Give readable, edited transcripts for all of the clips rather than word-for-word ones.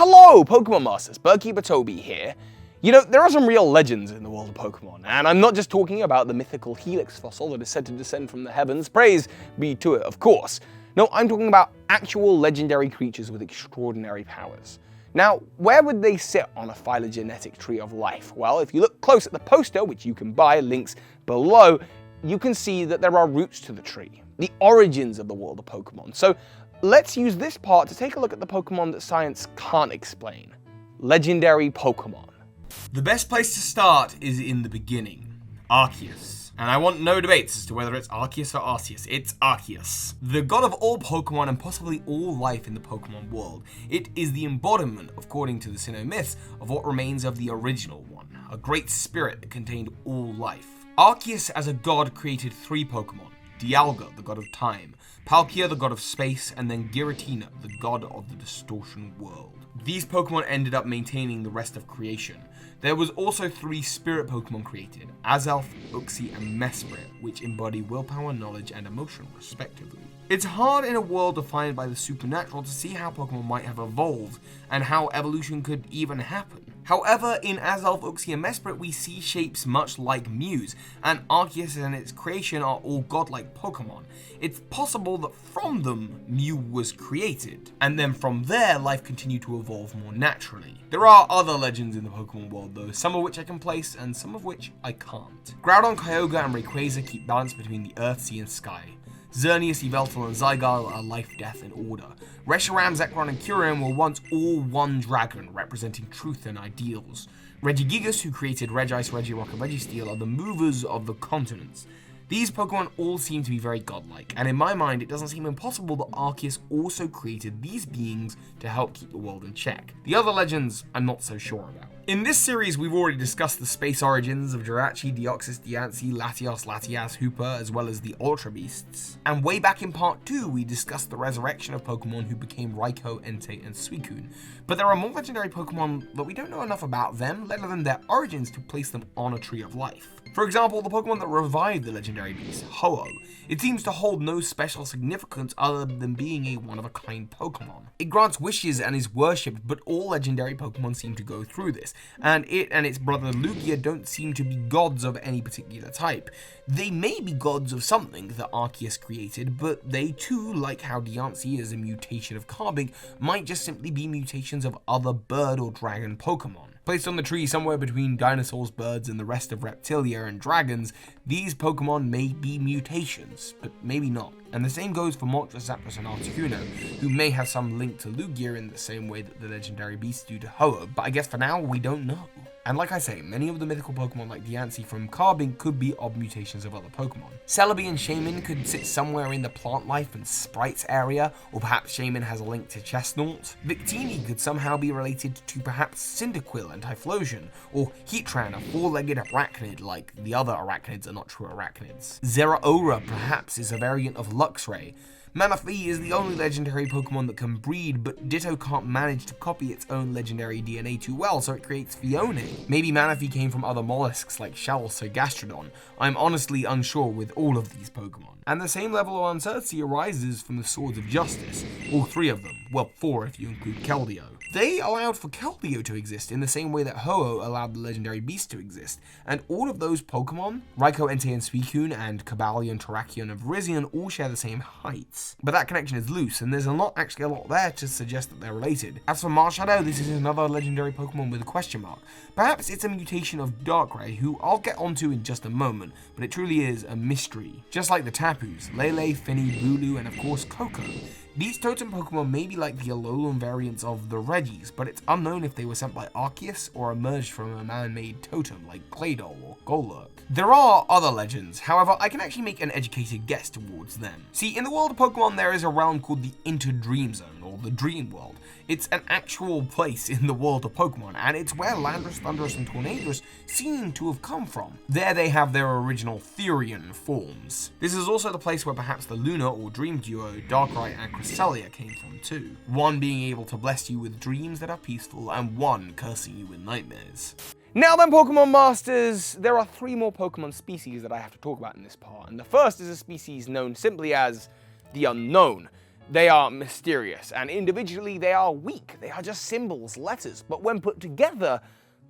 Hello, Pokemon Masters, Birdkeeper Toby here. You know, there are some real legends in the world of Pokemon, and I'm not just talking about the mythical Helix fossil that is said to descend from the heavens, praise be to it, of course. No, I'm talking about actual legendary creatures with extraordinary powers. Now, where would they sit on a phylogenetic tree of life? Well, if you look close at the poster, which you can buy, links below, you can see that there are roots to the tree, the origins of the world of Pokemon. So let's use this part to take a look at the Pokemon that science can't explain. Legendary Pokemon. The best place to start is in the beginning, Arceus. And I want no debates as to whether it's Arceus or Arceus. It's Arceus. The god of all Pokemon and possibly all life in the Pokemon world. It is the embodiment, according to the Sinnoh myths, of what remains of the original one, a great spirit that contained all life. Arceus as a god created 3 Pokemon. Dialga, the god of time, Palkia, the god of space, and then Giratina, the god of the distortion world. These Pokemon ended up maintaining the rest of creation. There was also 3 spirit Pokemon created, Azelf, Uxie, and Mesprit, which embody willpower, knowledge, and emotion, respectively. It's hard in a world defined by the supernatural to see how Pokemon might have evolved, and how evolution could even happen. However, in Azelf, Uxie, and Mesprit, we see shapes much like Mews, and Arceus and its creation are all godlike Pokemon. It's possible that from them, Mew was created, and then from there, life continued to evolve more naturally. There are other legends in the Pokemon world though, some of which I can place, and some of which I can't. Groudon, Kyogre, and Rayquaza keep balance between the earth, sea, and sky. Xerneas, Yveltal, and Zygarde are life, death, and order. Reshiram, Zekrom, and Kyurem were once all one dragon, representing truth and ideals. Regigigas, who created Regice, Regirock, and Registeel, are the movers of the continents. These Pokemon all seem to be very godlike, and in my mind it doesn't seem impossible that Arceus also created these beings to help keep the world in check. The other legends, I'm not so sure about. In this series, we've already discussed the space origins of Jirachi, Deoxys, Diancie, Latios, Latias, Hooper, as well as the Ultra Beasts. And way back in part 2, we discussed the resurrection of Pokemon who became Raikou, Entei, and Suicune. But there are more legendary Pokemon that we don't know enough about them, let alone their origins, to place them on a tree of life. For example, the Pokemon that revived the legendary beast, Ho-Oh. It seems to hold no special significance other than being a one-of-a-kind Pokemon. It grants wishes and is worshipped, but all legendary Pokemon seem to go through this, and it and its brother Lugia don't seem to be gods of any particular type. They may be gods of something that Arceus created, but they too, like how Diancie is a mutation of Carbink, might just simply be mutations of other bird or dragon Pokemon. Placed on the tree somewhere between dinosaurs, birds, and the rest of Reptilia and dragons, these Pokemon may be mutations, but maybe not. And the same goes for Moltres, Zapdos, and Articuno, who may have some link to Lugia in the same way that the legendary beasts do to Ho-Oh, but I guess for now, we don't know. And like I say, many of the mythical Pokemon like Diancie from Carbink could be of mutations of other Pokemon. Celebi and Shaman could sit somewhere in the plant life and sprites area, or perhaps Shaman has a link to Chestnut. Victini could somehow be related to perhaps Cyndaquil and Typhlosion, or Heatran, a 4-legged arachnid like the other arachnids are not true arachnids. Zeraora perhaps is a variant of Luxray. Manaphy is the only legendary Pokemon that can breed, but Ditto can't manage to copy its own legendary DNA too well, so it creates Phione. Maybe Manaphy came from other mollusks like shells or Gastrodon. I'm honestly unsure with all of these Pokemon. And the same level of uncertainty arises from the Swords of Justice, all 3 of them, well 4 if you include Keldeo. They allowed for Keldeo to exist in the same way that Ho-Oh allowed the legendary beast to exist, and all of those Pokemon, Raikou, Entei, and Suicune, and Cobalion, Terrakion, and Virizion all share the same heights. But that connection is loose, and there's actually a lot there to suggest that they're related. As for Marshadow, this is another legendary Pokemon with a question mark. Perhaps it's a mutation of Darkrai, who I'll get onto in just a moment, but it truly is a mystery. Just like the Tapus, Lele, Finny, Bulu, and of course Koko. These totem Pokemon may be like the Alolan variants of the Regis, but it's unknown if they were sent by Arceus or emerged from a man-made totem like Claydol or Golurk. There are other legends, however, I can actually make an educated guess towards them. See, in the world of Pokemon, there is a realm called the Interdream Zone, or the Dream World. It's an actual place in the world of Pokemon, and it's where Landorus, Thundurus, and Tornadus seem to have come from. There they have their original Therian forms. This is also the place where perhaps the Luna or Dream duo Darkrai and Cresselia came from too. One being able to bless you with dreams that are peaceful, and one cursing you with nightmares. Now then, Pokemon Masters, there are 3 more Pokemon species that I have to talk about in this part, and the first is a species known simply as the Unknown. They are mysterious, and individually they are weak. They are just symbols, letters, but when put together,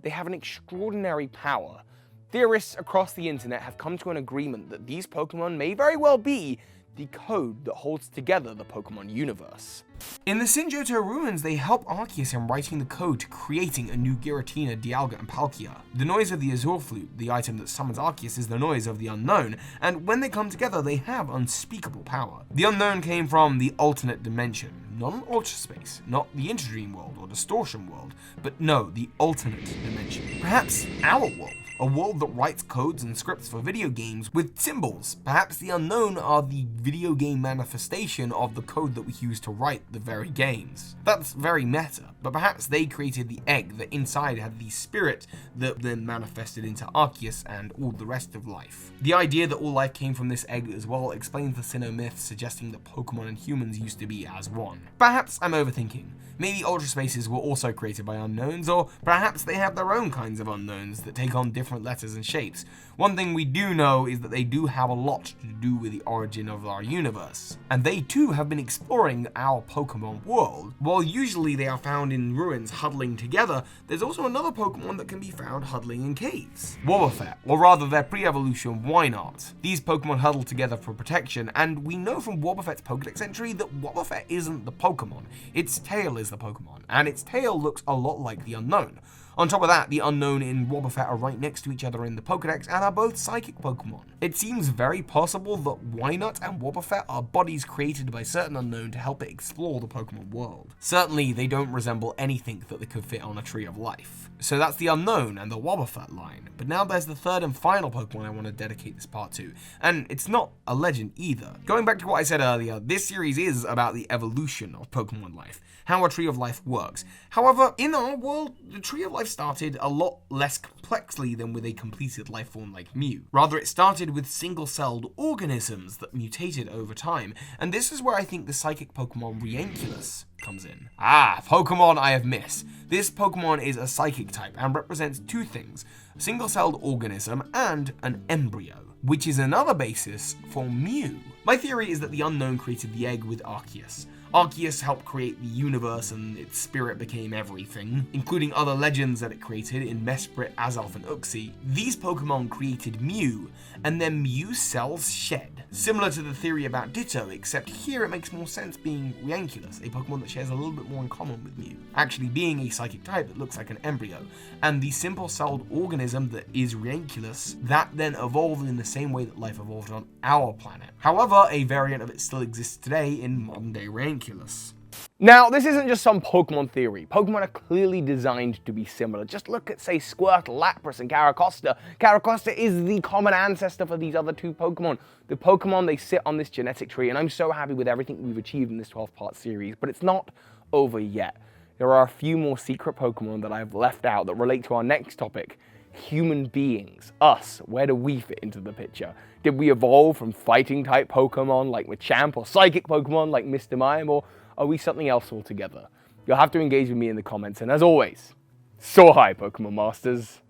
they have an extraordinary power. Theorists across the internet have come to an agreement that these Pokemon may very well be the code that holds together the Pokemon universe. In the Sinjoto ruins, they help Arceus in writing the code to creating a new Giratina, Dialga, and Palkia. The noise of the Azure Flute, the item that summons Arceus, is the noise of the unknown, and when they come together, they have unspeakable power. The unknown came from the alternate dimension. Not an Ultra Space, not the Interdream world or Distortion world, but no, the alternate dimension. Perhaps our world. A world that writes codes and scripts for video games with symbols. Perhaps the unknown are the video game manifestation of the code that we use to write the very games. That's very meta, but perhaps they created the egg that inside had the spirit that then manifested into Arceus and all the rest of life. The idea that all life came from this egg as well explains the Sinnoh myth, suggesting that Pokemon and humans used to be as one. Perhaps I'm overthinking. Maybe Ultra Spaces were also created by unknowns, or perhaps they have their own kinds of unknowns that take on different letters and shapes. One thing we do know is that they do have a lot to do with the origin of our universe. And they too have been exploring our Pokemon world. While usually they are found in ruins huddling together, there's also another Pokemon that can be found huddling in caves. Wobbuffet, or rather their pre-evolution Wynaut. These Pokemon huddle together for protection, and we know from Wobbuffet's Pokedex entry that Wobbuffet isn't the Pokemon. Its tail is the Pokemon, and its tail looks a lot like the unknown. On top of that, the unknown and Wobbuffet are right next to each other in the Pokedex and are both psychic Pokemon. It seems very possible that Wynaut and Wobbuffet are bodies created by certain unknown to help it explore the Pokemon world. Certainly, they don't resemble anything that they could fit on a Tree of Life. So that's the unknown and the Wobbuffet line. But now there's the third and final Pokemon I want to dedicate this part to, and it's not a legend either. Going back to what I said earlier, this series is about the evolution of Pokemon life, how a Tree of Life works. However, in our world, the Tree of Life started a lot less complexly than with a completed life form like Mew. Rather, it started with single-celled organisms that mutated over time, and this is where I think the psychic Pokemon Rianculus comes in. Pokemon I have missed. This Pokemon is a psychic type and represents two things, a single-celled organism and an embryo, which is another basis for Mew. My theory is that the unknown created the egg with Arceus. Arceus helped create the universe and its spirit became everything, including other legends that it created in Mesprit, Azelf, and Uxie. These Pokemon created Mew, and then Mew's cells shed. Similar to the theory about Ditto, except here it makes more sense being Rianculus, a Pokemon that shares a little bit more in common with Mew, actually being a psychic type that looks like an embryo, and the simple-celled organism that is Rianculus, that then evolved in the same way that life evolved on our planet. However, a variant of it still exists today in modern-day Rianculus. Now, this isn't just some Pokemon theory. Pokemon are clearly designed to be similar. Just look at, say, Squirtle, Lapras, and Caracosta. Caracosta is the common ancestor for these other two Pokemon. The Pokemon, they sit on this genetic tree, and I'm so happy with everything we've achieved in this 12-part series, but it's not over yet. There are a few more secret Pokemon that I've left out that relate to our next topic. Human beings, us, where do we fit into the picture? Did we evolve from fighting type Pokemon like Machamp or psychic Pokemon like Mr. Mime, or are we something else altogether? You'll have to engage with me in the comments, and as always, soar high, Pokemon Masters.